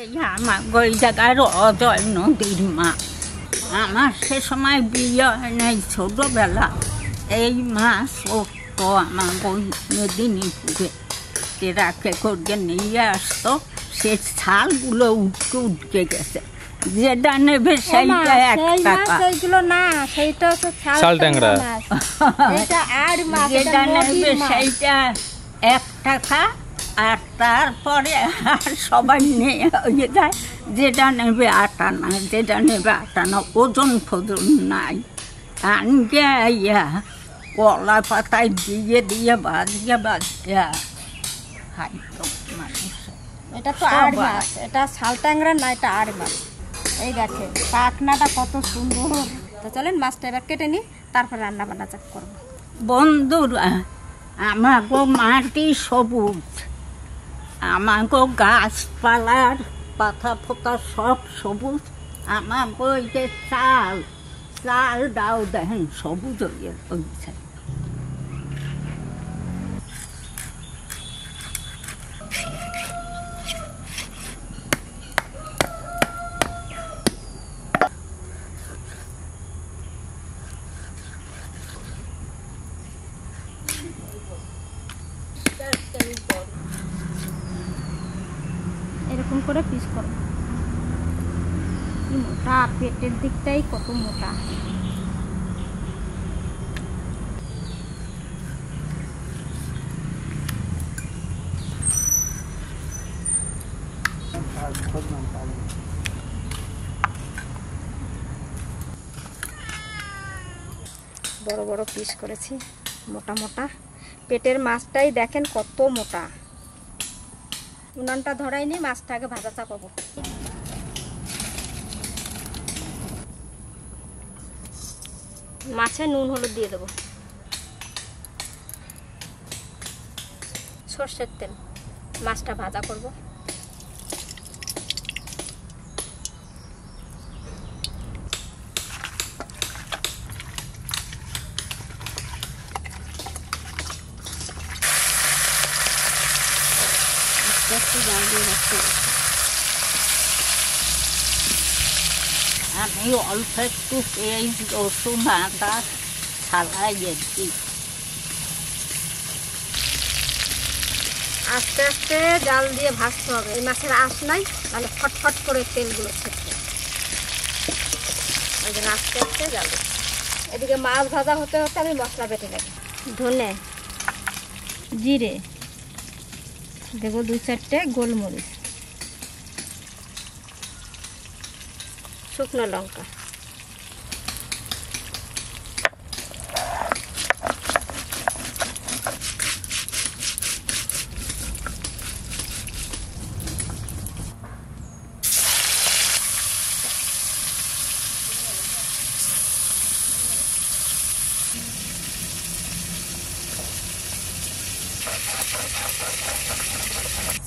এই আমার ওই জায়গার অজয় নদীর মাছ। আমার সে সময় বিয়ে হয় নাই, ছোটবেলা এই মাছ তো আমার ওই মেদিনীপুরে ট্রাকে করে নিয়ে আসতো। সে ছালগুলো উঠকে উঠকে গেছে, যেটা নেবে সেইটা 1 টাকা। সেইগুলো না, সেইটা হচ্ছে শাল ট্যাংরা। যেটা নেবে সেইটা 1 টাকা। আর তারপরে সবাই নিয়ে যায়, যেটা নেবে 8 আনা, যেটা নেবে 8 আনা। ওজন ফোজন নাই। আনগে কলা পাতায় দিয়ে দিয়ে বাজিয়ে বাজিয়ে খাইতো মানুষ। এটা তো আড় মাছ, এটা শাল ট্যাংরা না, এটা আড় মাছ। এই গাছে পাখনাটা কত সুন্দর। তো চলেন মাছটা এবার কেটে নিই, তারপর রান্না বান্না করবো। বন্ধুরা, আমাগো মাটি সবুজ, আমাগো গাছপালার পাতা ফোতা সব সবুজ। আমাগো ওই যে চাল ডাও দেখেন সবুজ হয়েছে। এরকম করে পিস করবো। কি মোটা, পেটের দিকটাই কত মোটা। বড় বড় পিস করেছি, মোটা মোটা। পেটের মাছটাই দেখেন কত মোটা। উনানটা ধরাই নিয়ে মাছটা আগে ভাজা চাপাবো। মাছে নুন হলুদ দিয়ে দেবো, সর্ষের তেল। মাছটা ভাজা করব। আমি অল্প একটু পেঁয়াজ রসুন আদা ছাড়াই দিই। আস্তে আস্তে জাল দিয়ে ভাজতে হবে। এই মাছের আঁশ নাই, তাহলে ফটফট করে তেলগুলো ছেড়ে। ওই জন্য আস্তে আস্তে জাল দিচ্ছি। এদিকে মাছ ভাজা হতে হতে আমি মশলা বেটে নেব। ধনে, জিরে দেবো, 2-4টে গোলমরিচ, শুকনো লঙ্কা,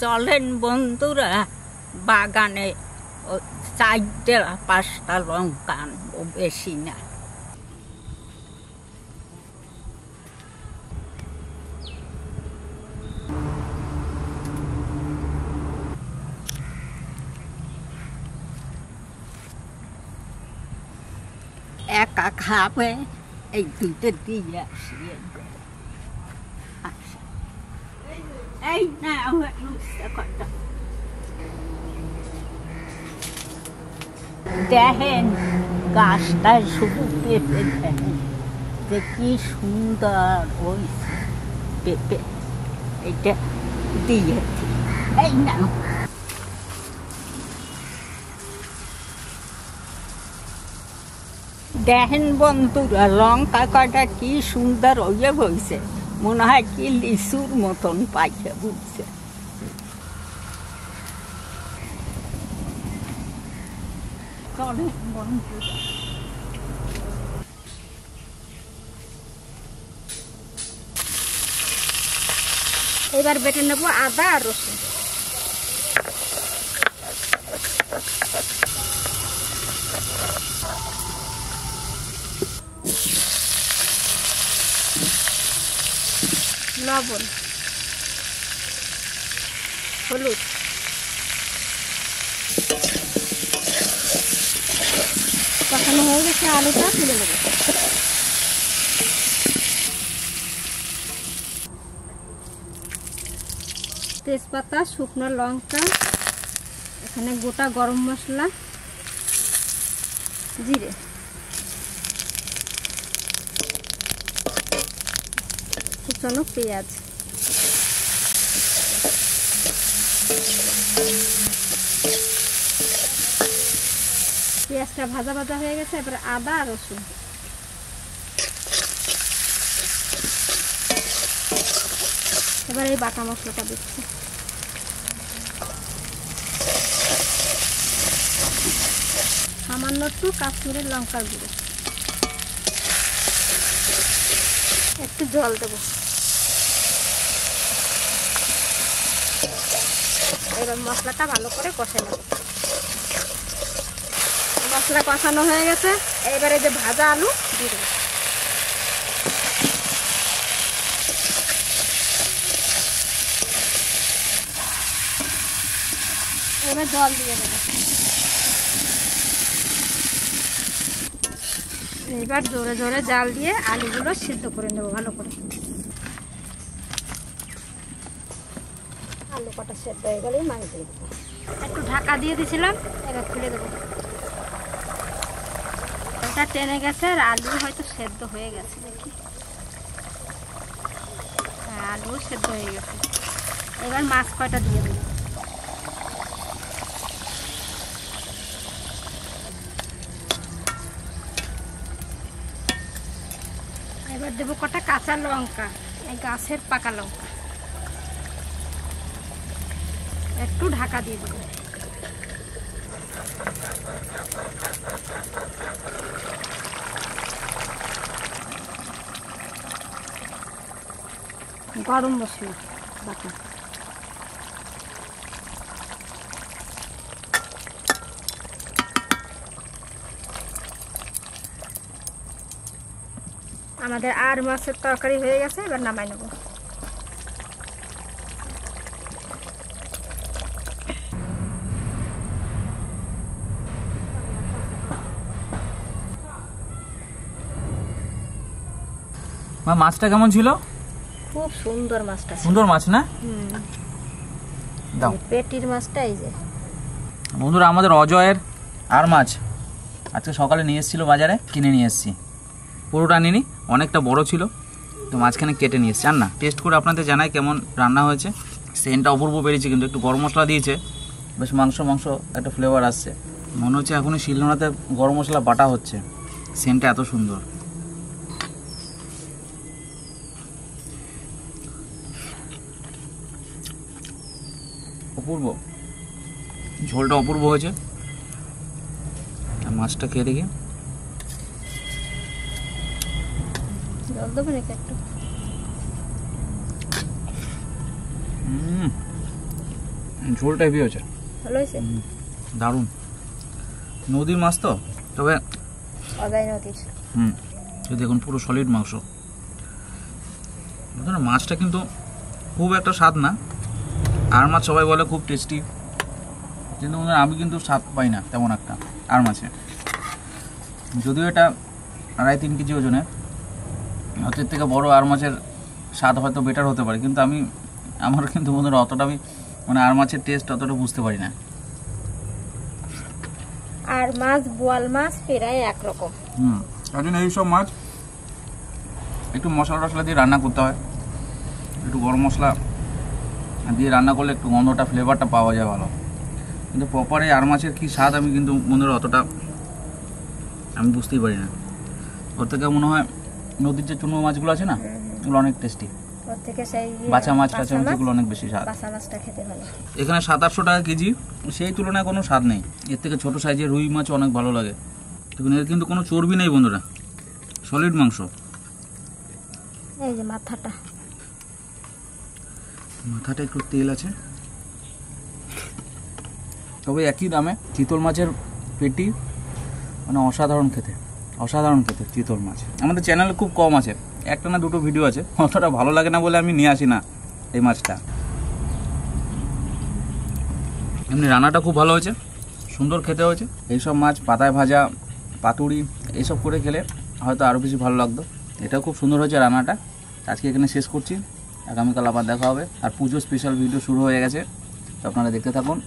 চলেন বন্ধুরা, বাগানে 4-5টা লঙ্কা আনবো, বেশি না। একা খাবে, এই 2টে দিয়ে আসি। এই না দেখেন গাছটায় শুধু পেঁপে, দেখেন যে কি সুন্দর ওই পেঁপে। এটা দিয়েছি, এই না। দেখেন বন্ধুরা, লঙ্কা কয়টা কি সুন্দর হয়ে বইছে, মনে হয় কি লিচুর মতন পাইছে, বুঝছে। চলেন বন্ধুরা, এবার বেটে নেব আদা আর রসুন। লবণ, হলুদ, কষানো হয়ে গেছে, আলুটা তুলে দেবো। তেজপাতা, শুকনো লঙ্কা, এখানে গোটা গরম মশলা, জিরে, কুচানো পেঁয়াজ, পেঁয়াজটা ভাজা ভাজা হয়ে গেছে। এবার আদা আর রসুন, এবার এই বাটা মশলাটা দিচ্ছি। সামান্য একটু কাশ্মীরি লঙ্কার গুঁড়ো, একটু জল দেবো। এবার মশলাটা ভালো করে কষে নেব। মশলা কষানো হয়ে গেছে, এবারে যে ভাজা আলু দিয়ে দেবো। এবার জল দিয়ে দেবো। এবার জোরে জোরে জাল দিয়ে আলুগুলো সিদ্ধ করে নেব ভালো করে। আলু কটা সেদ্ধ হয়ে গেলেই মাছ দিয়ে দেবো। একটু ঢাকা দিয়ে দিয়েছিলাম, এবার খুলে দেবো। এটা টেনে গেছে আর আলু হয়তো সেদ্ধ হয়ে গেছে, দেখি। হ্যাঁ, আলু সেদ্ধ হয়ে গেছে। এবার মাছ কয়টা দিয়ে দেবো। এবার দেবো কটা কাঁচা লঙ্কা, এই গাছের পাকা লঙ্কা। একটু ঢাকা দিয়ে দেবো। গরম মশলা বাটা, আমাদের আর মাছের তরকারি হয়ে গেছে। এবার নামাই নেব। মা, মাছটা কেমন ছিল? খুব সুন্দর মাছটা, সুন্দর মাছ না? দাও। পেটির মাছটা এই যে। বন্ধুরা, আমাদের অজয়ের আর মাছ আজকে সকালে নিয়ে এসেছিল বাজারে, কিনে নিয়ে এসেছি। পুরোটা নিনি, অনেকটা বড় ছিল, তো মাঝখানে কেটে নিয়ে এসেছি। আর না, টেস্ট করে আপনাদের জানাই কেমন রান্না হয়েছে। সেন্টটা অপূর্ব বেরিয়েছে, কিন্তু একটু গরম মশলা দিয়েছে, বেশ মাংস একটা ফ্লেভার আসছে। মনে হচ্ছে এখনই শিলনোড়াতে গরম মশলা বাটা হচ্ছে, সেন্টটা এত সুন্দর। অপূর্ব, ঝোলটা অপূর্ব হয়েছে। মাছটা খেয়ে দেখি। জল দেবো নাকি একটু? ঝোলটা হেভি হয়েছে, ভালো হয়েছে, দারুণ। নদীর মাছ তো, তবে অজয় নদীর। দেখুন পুরো সলিড মাংস। মাছটা কিন্তু খুব একটা স্বাদ না। আর মাছ সবাই বলে খুব টেস্টি, কিন্তু আমি কিন্তু স্বাদ পাই না তেমন একটা আর মাছে। যদিও এটা 2.5-3 কেজি ওজনে, হয়তো এর থেকে বড় আর মাছের স্বাদ হয়তো বেটার হতে পারে, কিন্তু আমার কিন্তু বন্ধুরা অতটা আমি আর মাছের টেস্ট অতটা বুঝতে পারি না। আর মাছ, বোয়াল মাছ প্রায় একরকম। তার জন্য এইসব মাছ একটু মশলা দিয়ে রান্না করতে হয়, একটু গরম মশলা দিয়ে রান্না করলে একটু গন্ধটা, ফ্লেভারটা পাওয়া যায় ভালো। কিন্তু প্রপারে আর মাছের কী স্বাদ আমি কিন্তু বন্ধুরা অতটা আমি বুঝতেই পারি না। ওর থেকে মনে হয় নদীর যে চুনো মাছগুলো আছে না, ওগুলো অনেক টেস্টি। ওর থেকে সেই বাঁচা মাছ টাচা মাছগুলো অনেক বেশি স্বাদ। বাঁচা মাছটা খেতে ভালো। এখানে 700-800 টাকা কেজি, সেই তুলনায় কোনো স্বাদ নেই। এর থেকে ছোটো সাইজের রুই মাছ অনেক ভালো লাগে। দেখুন, এর কিন্তু কোনো চর্বি নেই বন্ধুরা, সলিড মাংস। এই যে মাথাটা একটু তেল আছে, তবে একই দামে চিতল মাছের পেটি, অসাধারণ খেতে চিতল মাছ। আমাদের চ্যানেলে খুব কম আছে, একটা না দুটো ভিডিও আছে, অতটা ভালো লাগে না বলে আমি নিয়ে আসি না এই মাছটা। এমনি রান্নাটা খুব ভালো হয়েছে, সুন্দর খেতে হয়েছে। এইসব মাছ পাতায় ভাজা, পাতুড়ি এইসব করে খেলে হয়তো আরও বেশি ভালো লাগতো। এটাও খুব সুন্দর হয়েছে রান্নাটা। আজকে এখানে শেষ করছি, আগামীকাল আবার দেখা হবে। আর পুজো স্পেশাল ভিডিও শুরু হয়ে গেছে, তো আপনারা দেখতে থাকুন।